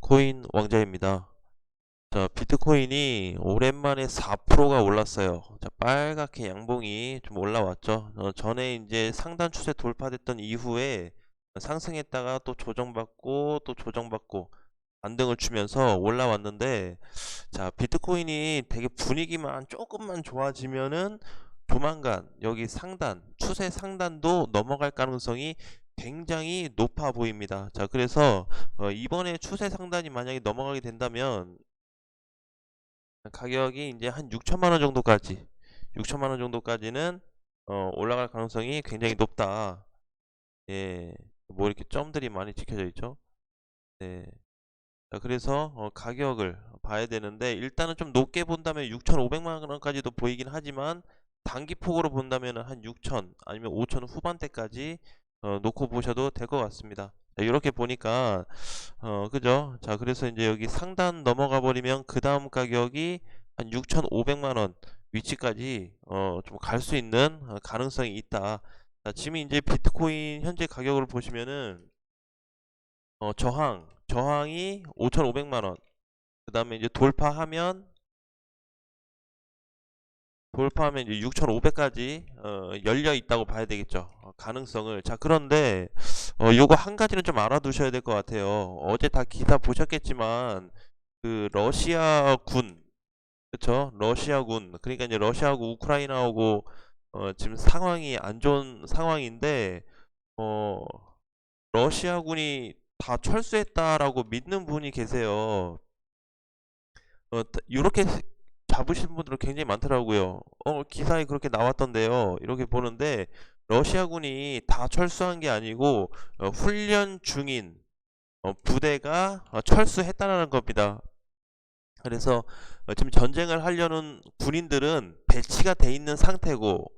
코인 왕자입니다. 자, 비트코인이 오랜만에 4%가 올랐어요. 자, 빨갛게 양봉이 좀 올라왔죠. 전에 이제 상단 추세 돌파됐던 이후에 상승했다가 또 조정받고 또 조정받고 반등을 주면서 올라왔는데, 자, 비트코인이 되게 분위기만 조금만 좋아지면은 조만간 여기 상단, 추세 상단도 넘어갈 가능성이 굉장히 높아 보입니다. 자, 그래서 이번에 추세 상단이 만약에 넘어가게 된다면 가격이 이제 한 6천만 원 정도까지 6천만 원 정도까지는 올라갈 가능성이 굉장히 높다. 예. 뭐 이렇게 점들이 많이 찍혀져 있죠. 네. 자, 그래서 가격을 봐야 되는데, 일단은 좀 높게 본다면 6,500만 원까지도 보이긴 하지만 단기 폭으로 본다면 한 6천 아니면 5천 후반대까지 놓고 보셔도 될 것 같습니다. 자, 이렇게 보니까 그죠? 자, 그래서 이제 여기 상단 넘어가 버리면 그 다음 가격이 한 6,500만 원 위치까지 좀 갈 수 있는 가능성이 있다. 자, 지금 이제 비트코인 현재 가격을 보시면은 저항이 5,500만 원. 그 다음에 이제 돌파하면 이제 6,500까지 열려 있다고 봐야 되겠죠. 가능성을. 자, 그런데 요거 한 가지는 좀 알아두셔야 될 것 같아요. 어제 다 기사 보셨겠지만 그 러시아군, 그쵸? 러시아군. 그러니까 이제 러시아하고 우크라이나하고 지금 상황이 안 좋은 상황인데, 어 러시아군이 다 철수했다라고 믿는 분이 계세요. 이렇게 잡으신 분들은 굉장히 많더라고요. 기사에 그렇게 나왔던데요. 이렇게 보는데 러시아군이 다 철수한 게 아니고 훈련 중인 부대가 철수했다는 겁니다. 그래서 지금 전쟁을 하려는 군인들은 배치가 돼 있는 상태고,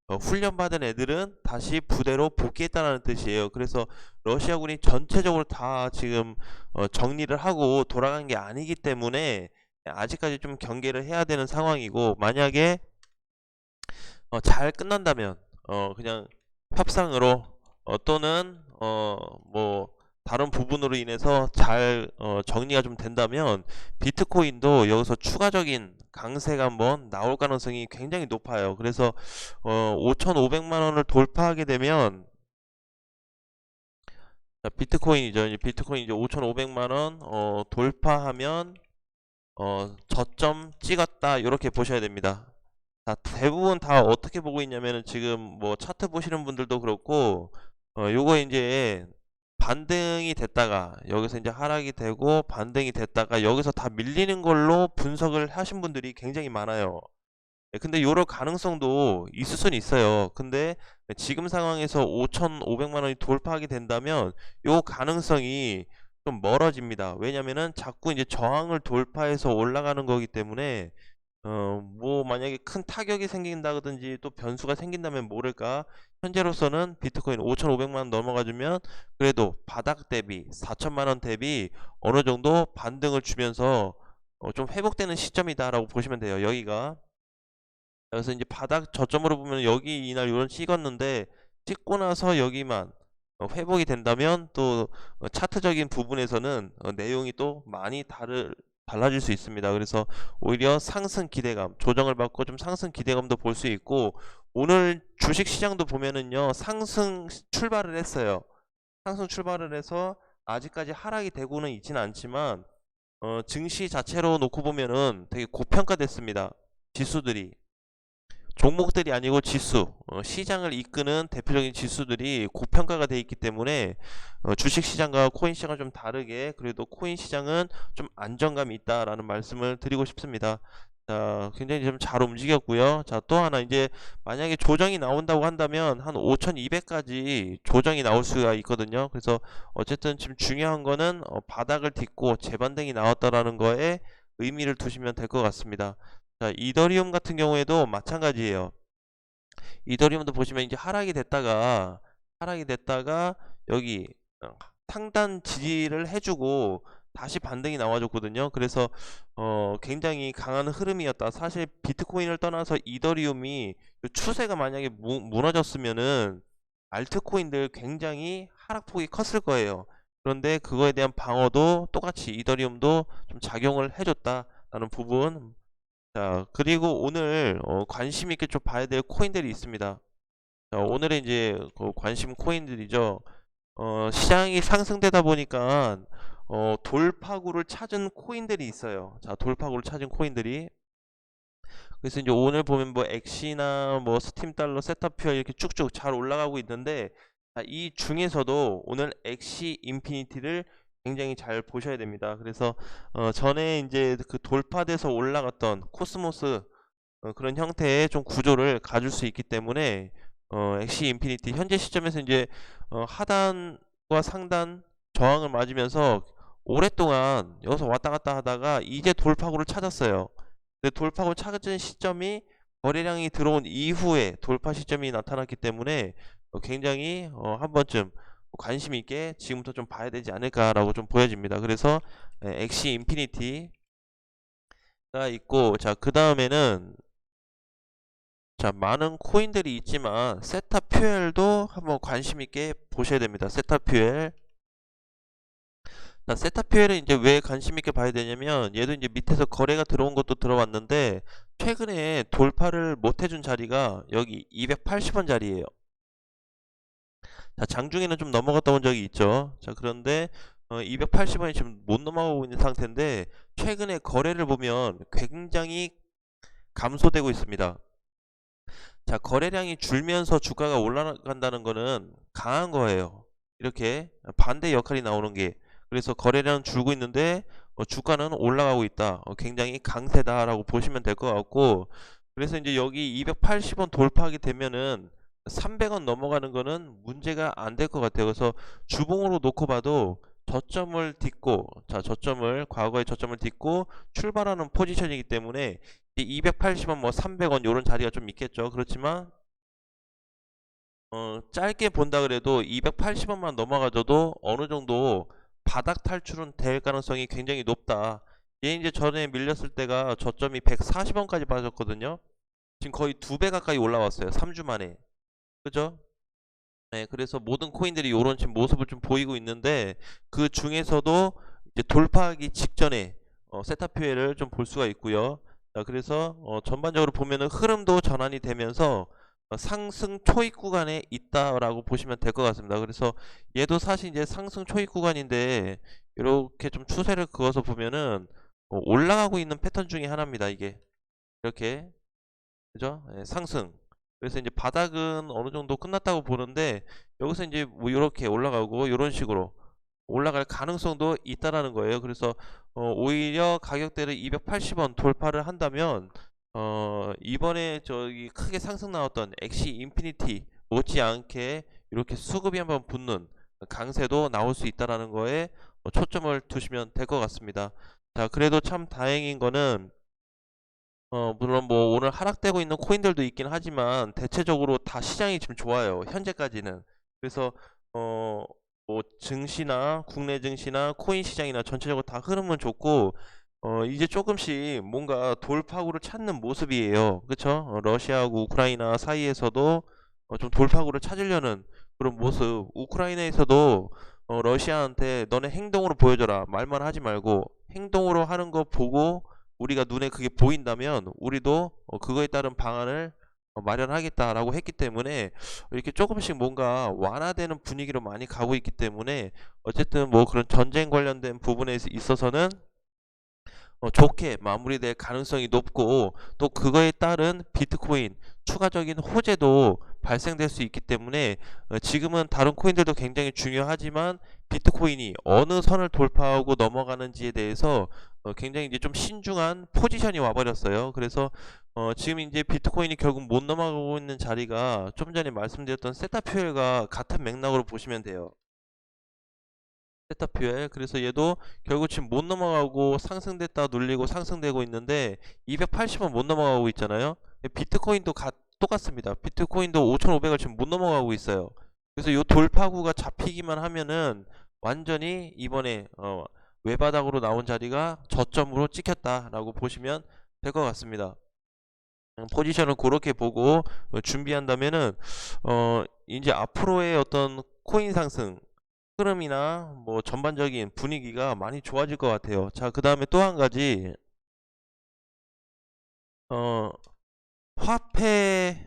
훈련받은 애들은 다시 부대로 복귀했다는 뜻이에요. 그래서 러시아군이 전체적으로 다 지금 정리를 하고 돌아간 게 아니기 때문에 아직까지 좀 경계를 해야 되는 상황이고, 만약에 잘 끝난다면 그냥 협상으로 또는 뭐 다른 부분으로 인해서 잘 정리가 좀 된다면 비트코인도 여기서 추가적인 강세가 한번 나올 가능성이 굉장히 높아요. 그래서 5,500만 원을 돌파하게 되면, 자, 비트코인이죠. 이제 비트코인 이제 5,500만 원 돌파하면 저점 찍었다, 이렇게 보셔야 됩니다. 자, 대부분 다 어떻게 보고 있냐면은 지금 뭐 차트 보시는 분들도 그렇고 요거 이제 반등이 됐다가 여기서 이제 하락이 되고 반등이 됐다가 여기서 다 밀리는 걸로 분석을 하신 분들이 굉장히 많아요. 근데 요럴 가능성도 있을 수는 있어요. 근데 지금 상황에서 5,500만 원이 돌파하게 된다면 요 가능성이 좀 멀어집니다. 왜냐면은 자꾸 이제 저항을 돌파해서 올라가는 거기 때문에 뭐 만약에 큰 타격이 생긴다든지 또 변수가 생긴다면 모를까, 현재로서는 비트코인 5,500만 원 넘어가주면 그래도 바닥 대비 4천만 원 대비 어느 정도 반등을 주면서 좀 회복되는 시점이다라고 보시면 돼요. 여기가. 그래서 이제 바닥 저점으로 보면 여기 이날 이런 찍었는데, 찍고 나서 여기만 회복이 된다면 또 차트적인 부분에서는 내용이 또 많이 달라질 수 있습니다. 그래서 오히려 상승 기대감, 조정을 받고 좀 상승 기대감도 볼 수 있고, 오늘 주식 시장도 보면은요, 상승 출발을 했어요. 상승 출발을 해서 아직까지 하락이 되고는 있지는 않지만 증시 자체로 놓고 보면은 되게 고평가됐습니다. 지수들이. 종목들이 아니고 지수, 시장을 이끄는 대표적인 지수들이 고평가가 되어 있기 때문에 주식 시장과 코인 시장은 좀 다르게 그래도 코인 시장은 좀 안정감이 있다라는 말씀을 드리고 싶습니다. 자, 굉장히 좀 잘 움직였고요. 자, 또 하나 이제 만약에 조정이 나온다고 한다면 한 5,200까지 조정이 나올 수가 있거든요. 그래서 어쨌든 지금 중요한 거는 바닥을 딛고 재반등이 나왔다라는 거에 의미를 두시면 될 것 같습니다. 자, 이더리움 같은 경우에도 마찬가지예요. 이더리움도 보시면 이제 하락이 됐다가 여기 상단 지지를 해주고 다시 반등이 나와줬거든요. 그래서 굉장히 강한 흐름이었다. 사실 비트코인을 떠나서 이더리움이 추세가 만약에 무너졌으면은 알트코인들 굉장히 하락폭이 컸을 거예요. 그런데 그거에 대한 방어도 똑같이 이더리움도 좀 작용을 해줬다라는 부분. 자, 그리고 오늘 관심 있게 좀 봐야 될 코인들이 있습니다. 자, 오늘의 이제 그 관심 코인들이죠. 시장이 상승되다 보니까 돌파구를 찾은 코인들이 있어요. 자, 돌파구를 찾은 코인들이. 그래서 이제 오늘 보면 뭐 엑시나 뭐 스팀 달러, 세타퓨어 이렇게 쭉쭉 잘 올라가고 있는데, 이 중에서도 오늘 엑시 인피니티를 굉장히 잘 보셔야 됩니다. 그래서 전에 이제 그 돌파돼서 올라갔던 코스모스 그런 형태의 좀 구조를 가질 수 있기 때문에 엑시 인피니티 현재 시점에서 이제 하단과 상단 저항을 맞으면서 오랫동안 여기서 왔다 갔다 하다가 이제 돌파구를 찾았어요. 근데 돌파구 찾은 시점이 거래량이 들어온 이후에 돌파 시점이 나타났기 때문에 굉장히 한 번쯤 관심 있게 지금부터 좀 봐야 되지 않을까라고 좀 보여집니다. 그래서 엑시 인피니티가 있고, 자, 그 다음에는 자, 많은 코인들이 있지만 세타퓨엘도 한번 관심 있게 보셔야 됩니다. 세타퓨엘. 자, 세타퓨엘은 이제 왜 관심 있게 봐야 되냐면, 얘도 이제 밑에서 거래가 들어온 것도 들어왔는데 최근에 돌파를 못 해준 자리가 여기 280원 자리예요. 자, 장중에는 좀 넘어갔다 온 적이 있죠. 자, 그런데 280원이 지금 못 넘어가고 있는 상태인데 최근에 거래를 보면 굉장히 감소되고 있습니다. 자, 거래량이 줄면서 주가가 올라간다는 거는 강한 거예요. 이렇게 반대 역할이 나오는 게. 그래서 거래량 줄고 있는데 주가는 올라가고 있다. 굉장히 강세다라고 보시면 될 것 같고, 그래서 이제 여기 280원 돌파하게 되면은 300원 넘어가는 거는 문제가 안 될 것 같아요. 그래서 주봉으로 놓고 봐도 저점을 딛고, 자, 과거의 저점을 딛고 출발하는 포지션이기 때문에 280원 뭐 300원 요런 자리가 좀 있겠죠. 그렇지만 짧게 본다 그래도 280원만 넘어가줘도 어느 정도 바닥 탈출은 될 가능성이 굉장히 높다. 얘 이제 전에 밀렸을 때가 저점이 140원까지 빠졌거든요. 지금 거의 2배 가까이 올라왔어요. 3주 만에. 그죠? 네, 그래서 모든 코인들이 요런 지금 모습을 좀 보이고 있는데, 그 중에서도 이제 돌파하기 직전에 세타퓨엘을 좀 볼 수가 있고요. 자, 그래서 전반적으로 보면은 흐름도 전환이 되면서 상승 초입 구간에 있다라고 보시면 될 것 같습니다. 그래서 얘도 사실 이제 상승 초입 구간인데 이렇게 좀 추세를 그어서 보면은 올라가고 있는 패턴 중에 하나입니다. 이게 이렇게, 그죠? 예, 상승. 그래서 이제 바닥은 어느 정도 끝났다고 보는데 여기서 이제 뭐 이렇게 올라가고 이런 식으로 올라갈 가능성도 있다라는 거예요. 그래서 오히려 가격대를 280원 돌파를 한다면 이번에 저기 크게 상승 나왔던 엑시 인피니티 못지않게 이렇게 수급이 한번 붙는 강세도 나올 수 있다라는 거에 초점을 두시면 될 것 같습니다. 자, 그래도 참 다행인 거는 물론 뭐 오늘 하락되고 있는 코인들도 있긴 하지만 대체적으로 다 시장이 지금 좋아요. 현재까지는. 그래서 뭐 증시나 국내 증시나 코인 시장이나 전체적으로 다 흐름은 좋고 이제 조금씩 뭔가 돌파구를 찾는 모습이에요. 그쵸? 러시아하고 우크라이나 사이에서도 좀 돌파구를 찾으려는 그런 모습. 우크라이나에서도 러시아한테 너네 행동으로 보여줘라. 말만 하지 말고 행동으로 하는 거 보고 우리가 눈에 그게 보인다면 우리도 그거에 따른 방안을 마련하겠다라고 했기 때문에 이렇게 조금씩 뭔가 완화되는 분위기로 많이 가고 있기 때문에 어쨌든 뭐 그런 전쟁 관련된 부분에 있어서는 좋게 마무리될 가능성이 높고, 또 그거에 따른 비트코인 추가적인 호재도 발생될 수 있기 때문에 지금은 다른 코인들도 굉장히 중요하지만 비트코인이 어느 선을 돌파하고 넘어가는지에 대해서 굉장히 이제 좀 신중한 포지션이 와버렸어요. 그래서 지금 이제 비트코인이 결국 못 넘어가고 있는 자리가 좀 전에 말씀드렸던 세타퓨엘과 같은 맥락으로 보시면 돼요. 세타퓨엘. 그래서 얘도 결국 지금 못 넘어가고 상승됐다 눌리고 상승되고 있는데 280원 못 넘어가고 있잖아요. 비트코인도 똑같습니다. 비트코인도 5,500을 지금 못 넘어가고 있어요. 그래서 이 돌파구가 잡히기만 하면은 완전히 이번에 외바닥으로 나온 자리가 저점으로 찍혔다라고 보시면 될 것 같습니다. 포지션을 그렇게 보고 준비한다면은 이제 앞으로의 어떤 코인 상승, 흐름이나 뭐 전반적인 분위기가 많이 좋아질 것 같아요. 자, 그 다음에 또 한 가지, 어, 화폐의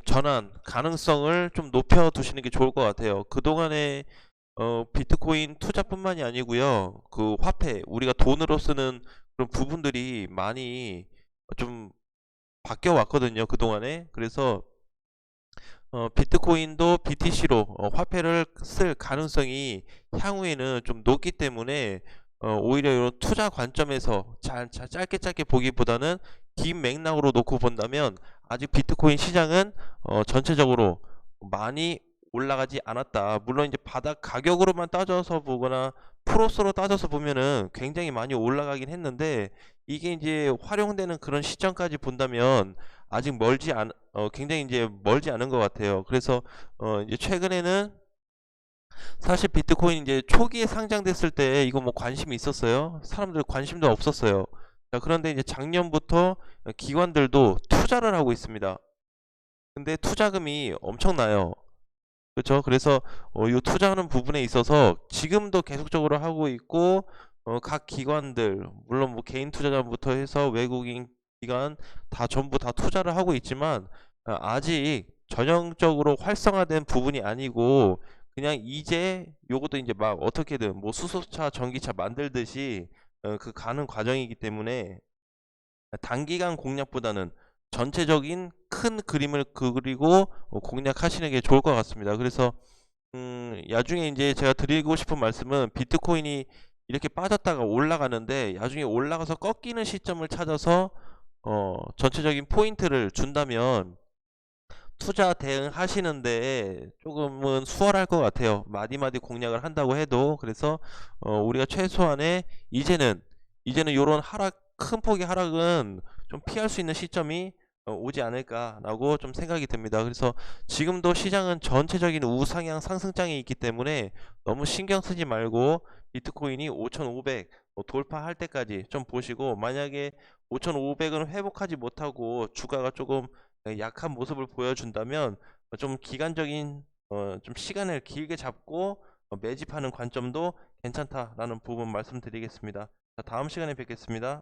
전환 가능성을 좀 높여 두시는 게 좋을 것 같아요. 그동안에 비트코인 투자뿐만이 아니고요. 그 화폐, 우리가 돈으로 쓰는 그런 부분들이 많이 좀 바뀌어 왔거든요. 그동안에. 그래서 비트코인도 BTC로 화폐를 쓸 가능성이 향후에는 좀 높기 때문에 오히려 이런 투자 관점에서 짧게 짧게 보기보다는 긴 맥락으로 놓고 본다면 아직 비트코인 시장은 전체적으로 많이 올라가지 않았다. 물론 이제 바닥 가격으로만 따져서 보거나 프로스로 따져서 보면은 굉장히 많이 올라가긴 했는데 이게 이제 활용되는 그런 시점까지 본다면 아직 굉장히 이제 멀지 않은 것 같아요. 그래서 이제 최근에는 사실 비트코인 이제 초기에 상장됐을 때 이거 뭐 관심이 있었어요? 사람들 관심도 없었어요. 자, 그런데 이제 작년부터 기관들도 투자를 하고 있습니다. 근데 투자금이 엄청나요. 그렇죠? 그래서 이 투자하는 부분에 있어서 지금도 계속적으로 하고 있고 각 기관들 물론 뭐 개인 투자자부터 해서 외국인 기관 다 전부 다 투자를 하고 있지만 아직 전형적으로 활성화된 부분이 아니고 그냥 이제 요것도 이제 막 어떻게든 뭐 수소차 전기차 만들듯이 그 가는 과정이기 때문에 단기간 공략보다는 전체적인 큰 그림을 그리고 공략하시는 게 좋을 것 같습니다. 그래서 야중에 이제 제가 드리고 싶은 말씀은 비트코인이 이렇게 빠졌다가 올라가는데 야중에 올라가서 꺾이는 시점을 찾아서 전체적인 포인트를 준다면 투자 대응하시는데 조금은 수월할 것 같아요. 마디마디 공략을 한다고 해도. 그래서 우리가 최소한의 이제는 이런 큰 폭의 하락은 좀 피할 수 있는 시점이 오지 않을까라고 좀 생각이 듭니다. 그래서 지금도 시장은 전체적인 우상향 상승장에 있기 때문에 너무 신경 쓰지 말고 비트코인이 5,500 돌파할 때까지 좀 보시고, 만약에 5,500은 회복하지 못하고 주가가 조금 약한 모습을 보여준다면 좀 기간적인 좀 시간을 길게 잡고 매집하는 관점도 괜찮다라는 부분 말씀드리겠습니다. 자, 다음 시간에 뵙겠습니다.